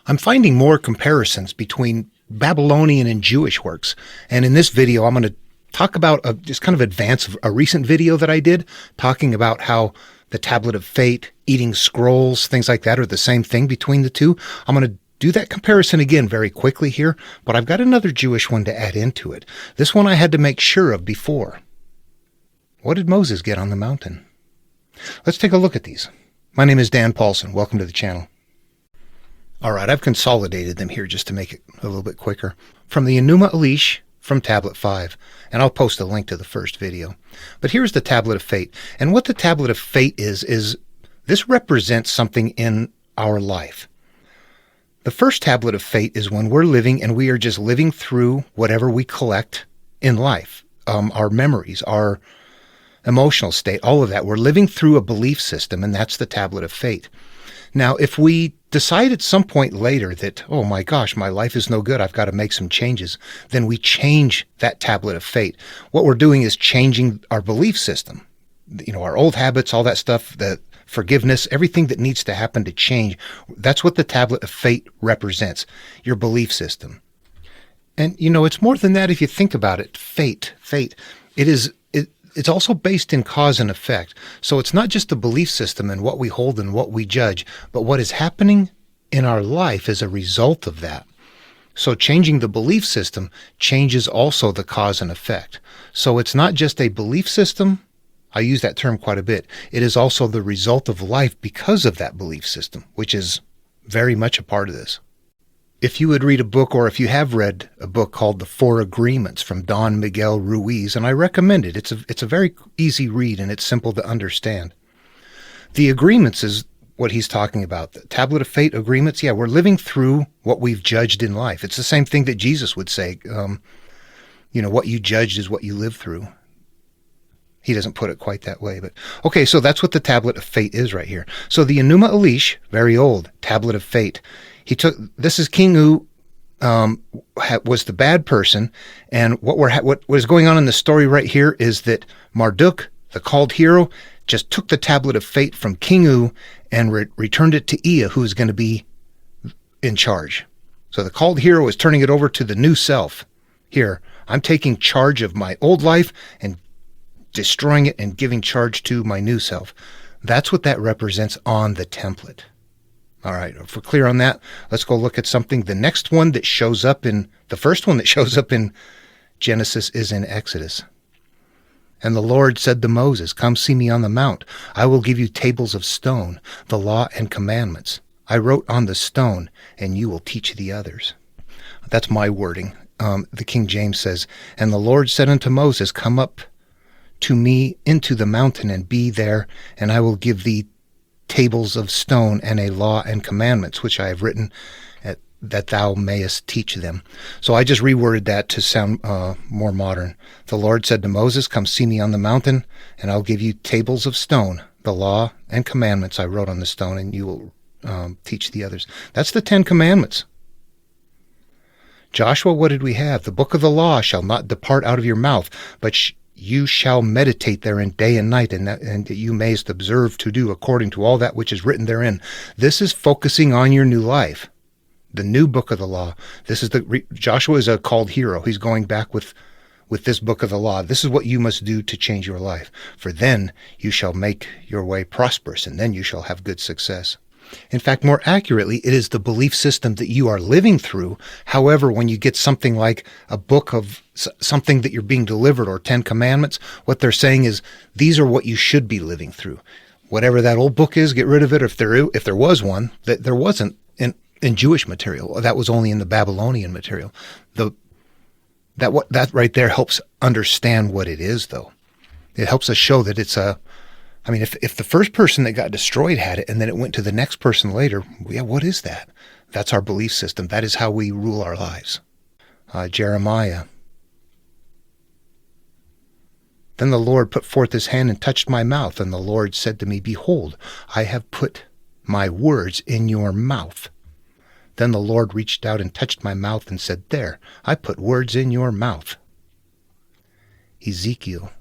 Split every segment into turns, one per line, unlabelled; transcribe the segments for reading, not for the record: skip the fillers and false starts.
I'm finding more comparisons between Babylonian and Jewish works. And in this video, I'm going to talk about just kind of advance a recent video that I did talking about how the Tablet of Fate, eating scrolls, things like that are the same thing between the two. I'm going to do that comparison again very quickly here, but I've got another Jewish one to add into it. This one I had to make sure of before. What did Moses get on the mountain? Let's take a look at these. My name is Dan Paulson. Welcome to the channel. All right, I've consolidated them here just to make it a little bit quicker. From the Enuma Elish from Tablet 5, and I'll post a link to the first video. But here's the Tablet of Fate. And what the Tablet of Fate is this represents something in our life. The first Tablet of Fate is when we're living and we are just living through whatever we collect in life, our memories, our emotional state, all of that. We're living through a belief system, and that's the Tablet of Fate. Now, if we decide at some point later that, oh my gosh, my life is no good, I've got to make some changes, then we change that Tablet of Fate. What we're doing is changing our belief system. You know, our old habits, all that stuff, the forgiveness, everything that needs to happen to change. That's what the Tablet of Fate represents, your belief system. And, you know, it's more than that if you think about it. Fate. It's also based in cause and effect. So it's not just the belief system and what we hold and what we judge, but what is happening in our life as a result of that. So changing the belief system changes also the cause and effect. So it's not just a belief system. I use that term quite a bit. It is also the result of life because of that belief system, which is very much a part of this. If you would read a book, or if you have read a book called The Four Agreements from Don Miguel Ruiz, and I recommend it. It's a very easy read and it's simple to understand. The agreements is what he's talking about. The Tablet of Fate agreements, yeah, we're living through what we've judged in life. It's the same thing that Jesus would say. You know, what you judged is what you live through. He doesn't put it quite that way, but okay, so that's what the Tablet of Fate is right here. So the Enuma Elish, very old, Tablet of Fate. This is King U, was the bad person, and what was going on in the story right here is that Marduk, the called hero, just took the Tablet of Fate from King U and returned it to Ea, who is going to be in charge. So the called hero is turning it over to the new self. Here, I'm taking charge of my old life and destroying it and giving charge to my new self. That's what that represents on the template. All right, if we're clear on that, let's go look at something. The next one that shows up the first one that shows up in Genesis is in Exodus. And the Lord said to Moses, "Come see me on the mount. I will give you tables of stone, the law and commandments. I wrote on the stone, and you will teach the others." That's my wording. The King James says, "And the Lord said unto Moses, Come up to me into the mountain and be there, and I will give thee tables of stone and a law and commandments, which I have written that thou mayest teach them." So I just reworded that to sound more modern. The Lord said to Moses, "Come see me on the mountain, and I'll give you tables of stone, the law and commandments I wrote on the stone, and you will teach the others." That's the 10 Commandments. Joshua, what did we have? "The book of the law shall not depart out of your mouth, but you shall meditate therein day and night, and that you mayest observe to do according to all that which is written therein." This is focusing on your new life, the new book of the law. This is Joshua is a called hero. He's going back with this book of the law. This is what you must do to change your life. "For then you shall make your way prosperous, and then you shall have good success." In fact, more accurately, it is the belief system that you are living through. However, when you get something like a book of something that you're being delivered, or 10 Commandments, what they're saying is these are what you should be living through. Whatever that old book is, get rid of it. If there was one, that there wasn't in Jewish material. That was only in the Babylonian material. That right there helps understand what it is, though. It helps us show that it's if the first person that got destroyed had it, and then it went to the next person later, yeah, what is that? That's our belief system. That is how we rule our lives. Jeremiah. "Then the Lord put forth his hand and touched my mouth, and the Lord said to me, Behold, I have put my words in your mouth. Then the Lord reached out and touched my mouth and said, There, I put words in your mouth." Ezekiel.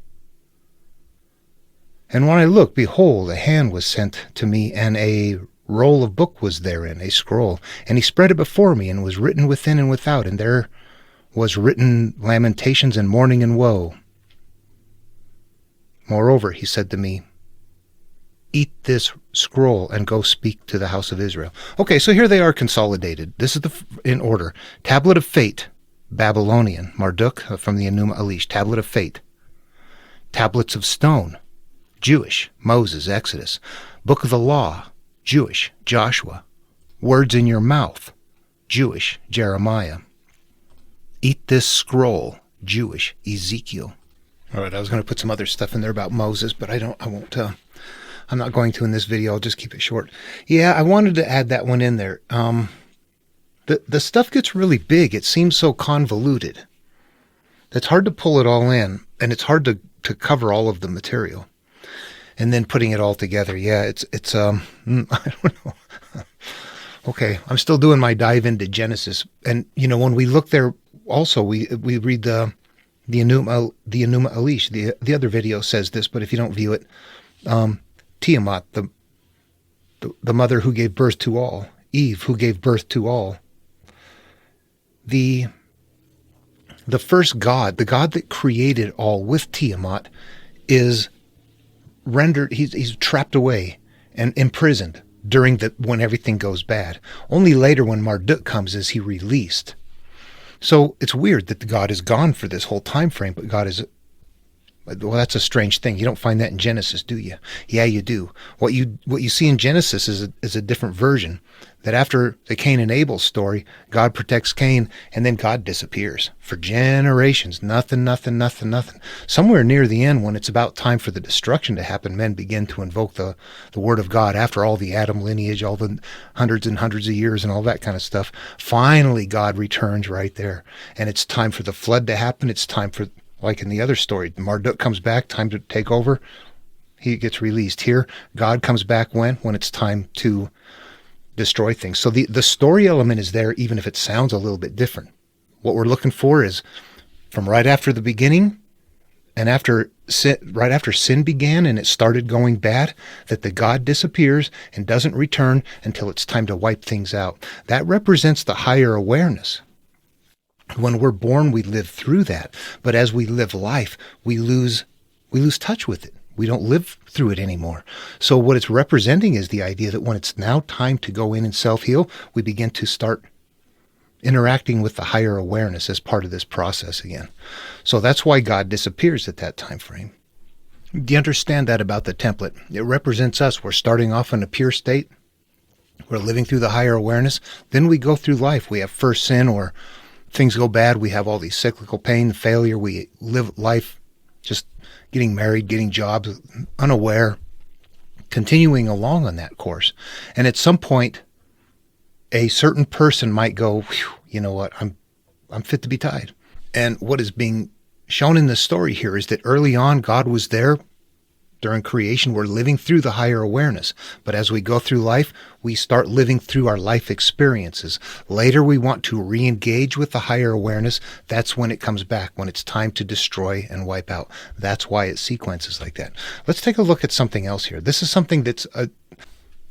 "And when I looked, behold, a hand was sent to me, and a roll of book was therein, a scroll. And he spread it before me, and was written within and without, and there was written lamentations and mourning and woe. Moreover, he said to me, eat this scroll and go speak to the house of Israel. Okay, so here they are consolidated. This is in order. Tablet of Fate, Babylonian, Marduk from the Enuma Elish. Tablet of Fate. Tablets of Stone, Jewish, Moses, Exodus. Book of the Law, Jewish, Joshua. Words in your mouth, Jewish, Jeremiah. Eat this scroll, Jewish, Ezekiel. All right, I was going to put some other stuff in there about Moses, but I'm not going to in this video. I'll just keep it short. Yeah, I wanted to add that one in there. The stuff gets really big. It seems so convoluted. It's hard to pull it all in, and it's hard to cover all of the material. And then putting it all together, yeah, it's I don't know. Okay, I'm still doing my dive into Genesis, and when we look there, also we read the Enuma Elish. The other video says this, but if you don't view it, Tiamat, the mother who gave birth to all, Eve who gave birth to all. The first God, the God that created all with Tiamat, is rendered, he's trapped away and imprisoned when everything goes bad. Only later when Marduk comes is he released. So it's weird that the God is gone for this whole time frame, but God is, well, that's a strange thing. You don't find that in Genesis, do you? Yeah, you do. What you see in Genesis is a different version. That after the Cain and Abel story, God protects Cain, and then God disappears for generations. Nothing. Somewhere near the end, when it's about time for the destruction to happen, men begin to invoke the word of God after all the Adam lineage, all the hundreds and hundreds of years and all that kind of stuff. Finally, God returns right there, and it's time for the flood to happen. It's time for, like in the other story, Marduk comes back, time to take over. He gets released. Here, God comes back when it's time to destroy things. So the story element is there, even if it sounds a little bit different. What we're looking for is from right after the beginning and right after sin began and it started going bad, that the God disappears and doesn't return until it's time to wipe things out. That represents the higher awareness. When we're born, we live through that. But as we live life, we lose touch with it. We don't live through it anymore. So what it's representing is the idea that when it's now time to go in and self-heal, we begin to start interacting with the higher awareness as part of this process again. So that's why God disappears at that time frame. Do you understand that about the template? It represents us. We're starting off in a pure state. We're living through the higher awareness. Then we go through life. We have first sin, or things go bad. We have all these cyclical pain, failure. We live life just getting married, getting jobs, unaware, continuing along on that course. And at some point, a certain person might go, you know what, I'm fit to be tied. And what is being shown in the story here is that early on, God was there during creation. We're living through the higher awareness. But as we go through life, we start living through our life experiences. Later, we want to re-engage with the higher awareness. That's when it comes back, when it's time to destroy and wipe out. That's why it sequences like that. Let's take a look at something else here. This is something that's,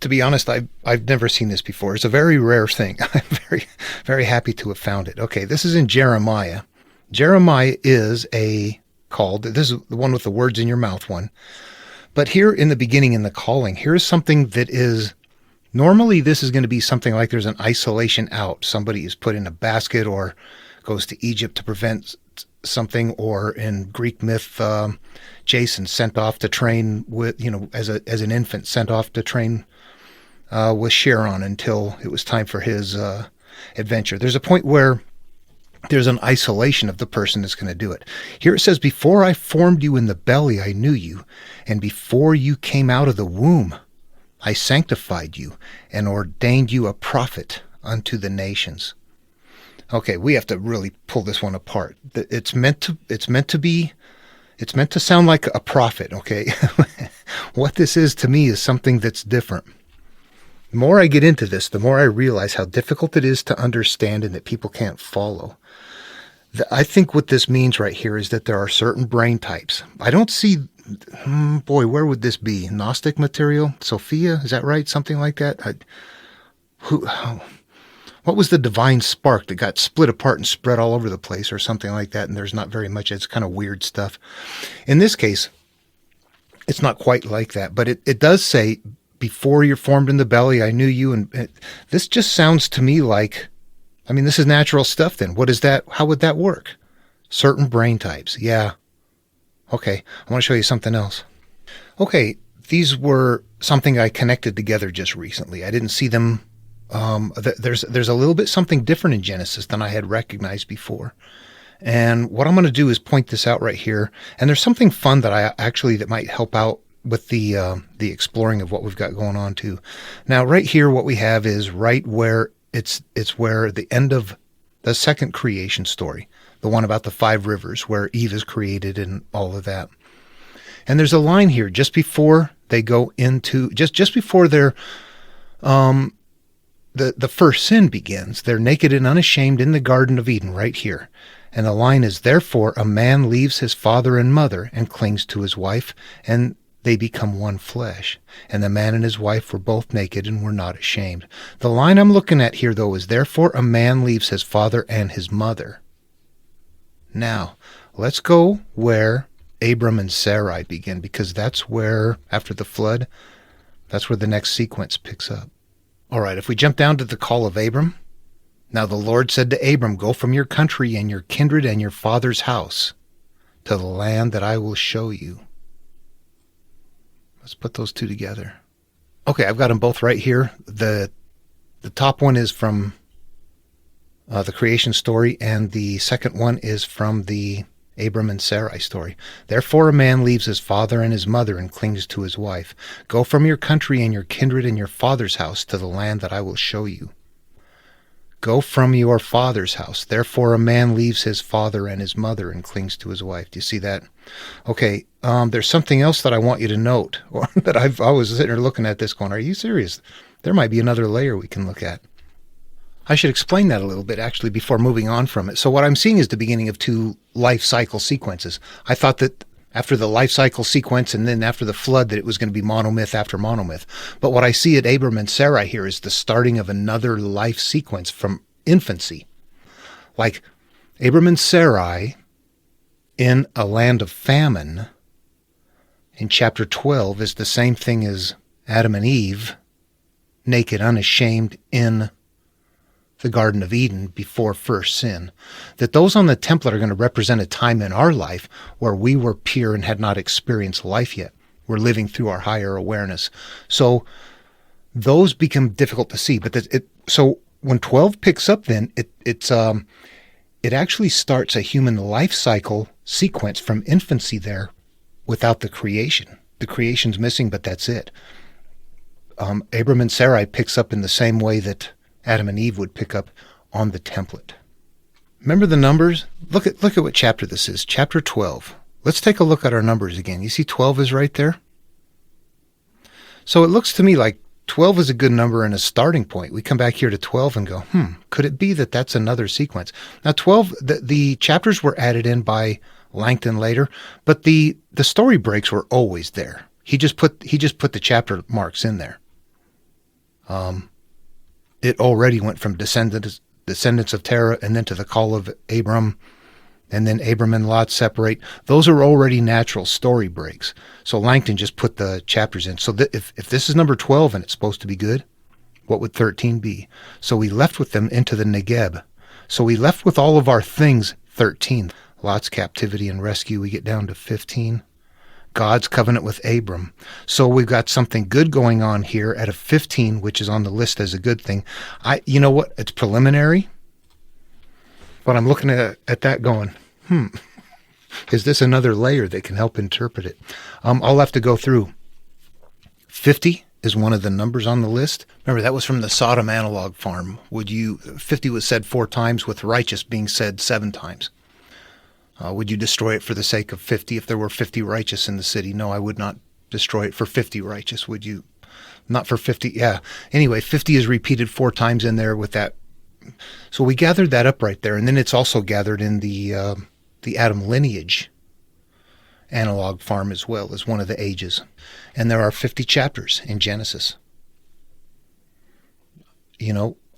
to be honest, I've never seen this before. It's a very rare thing. I'm very, very happy to have found it. Okay, this is in Jeremiah. Jeremiah is this is the one with the words in your mouth one. But here in the beginning, in the calling, here's something that is, normally this is going to be something like there's an isolation out. Somebody is put in a basket or goes to Egypt to prevent something, or in Greek myth, Jason sent off to train with, as an infant, sent off to train with Chiron until it was time for his adventure. There's a point where there's an isolation of the person that's going to do it. Here it says, before I formed you in the belly, I knew you. And before you came out of the womb, I sanctified you and ordained you a prophet unto the nations. Okay, we have to really pull this one apart. It's meant to sound like a prophet, okay? What this is to me is something that's different. The more I get into this, the more I realize how difficult it is to understand and that people can't follow. I think what this means right here is that there are certain brain types. I don't see Boy, where would this be? Gnostic material? Sophia? Is that right? Something like that? What was the divine spark that got split apart and spread all over the place or something like that? And there's not very much. It's kind of weird stuff. In this case, it's not quite like that, but it does say, before you're formed in the belly, I knew you. And this just sounds to me like, I mean, this is natural stuff then. What is that? How would that work? Certain brain types. Yeah. Okay. I want to show you something else. Okay. These were something I connected together just recently. I didn't see them. There's a little bit something different in Genesis than I had recognized before. And what I'm going to do is point this out right here. And there's something fun that might help out with the exploring of what we've got going on too. Now, right here, what we have is right where it's where the end of the second creation story, the one about the 5 rivers where Eve is created and all of that. And there's a line here just before they go into, just before they're, the first sin begins. They're naked and unashamed in the Garden of Eden right here. And the line is, therefore a man leaves his father and mother and clings to his wife, and they become one flesh. And the man and his wife were both naked and were not ashamed. The line I'm looking at here, though, is, therefore a man leaves his father and his mother. Now, let's go where Abram and Sarai begin, because that's where, after the flood, that's where the next sequence picks up. All right, if we jump down to the call of Abram. Now the Lord said to Abram, go from your country and your kindred and your father's house to the land that I will show you. Let's put those two together. Okay, I've got them both right here. The top one is from the creation story, and the second one is from the Abram and Sarai story. Therefore a man leaves his father and his mother and clings to his wife. Go from your country and your kindred and your father's house to the land that I will show you. Go from your father's house. Therefore a man leaves his father and his mother and clings to his wife. Do you see that? Okay, there's something else that I want you to note, or that I was sitting there looking at this going, are you serious? There might be another layer we can look at. I should explain that a little bit, actually, before moving on from it. So what I'm seeing is the beginning of 2 life cycle sequences. I thought that after the life cycle sequence and then after the flood that it was going to be monomyth after monomyth. But what I see at Abram and Sarai here is the starting of another life sequence from infancy. Like Abram and Sarai in a land of famine in chapter 12 is the same thing as Adam and Eve, naked, unashamed, in the Garden of Eden before first sin. That those on the template are going to represent a time in our life where we were pure and had not experienced life yet. We're living through our higher awareness. So those become difficult to see. But so when 12 picks up, then it actually starts a human life cycle sequence from infancy there without the creation. The creation's missing, but that's it. Abram and Sarai picks up in the same way that Adam and Eve would pick up on the template. Remember the numbers? Look at what chapter this is. Chapter 12. Let's take a look at our numbers again. You see 12 is right there? So it looks to me like 12 is a good number and a starting point. We come back here to 12 and go, could it be that that's another sequence? Now 12, the chapters were added in by Langton later, but the story breaks were always there. He just put the chapter marks in there. It already went from descendants of Terah and then to the call of Abram, and then Abram and Lot separate. Those are already natural story breaks. So Langton just put the chapters in. So if this is number 12 and it's supposed to be good, what would 13 be? So we left with them into the Negeb. So we left with all of our things 13. Lot's captivity and rescue, we get down to 15. God's covenant with Abram. So we've got something good going on here at a 15, which is on the list as a good thing. You know what? It's preliminary, but I'm looking at that going, is this another layer that can help interpret it? I'll have to go through. 50 is one of the numbers on the list. Remember, that was from the Sodom analog farm. 50 was said 4 times, with righteous being said 7 times. Would you destroy it for the sake of 50 if there were 50 righteous in the city? No, I would not destroy it for 50 righteous. Would you? Not for 50. Yeah. Anyway, 50 is repeated 4 times in there with that. So we gathered that up right there. And then it's also gathered in the Adam lineage. analog farm as well as one of the ages. And there are 50 chapters in Genesis.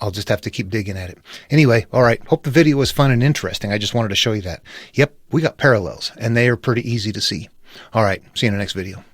I'll just have to keep digging at it. Anyway, all right. Hope the video was fun and interesting. I just wanted to show you that. Yep, we got parallels, and they are pretty easy to see. All right. See you in the next video.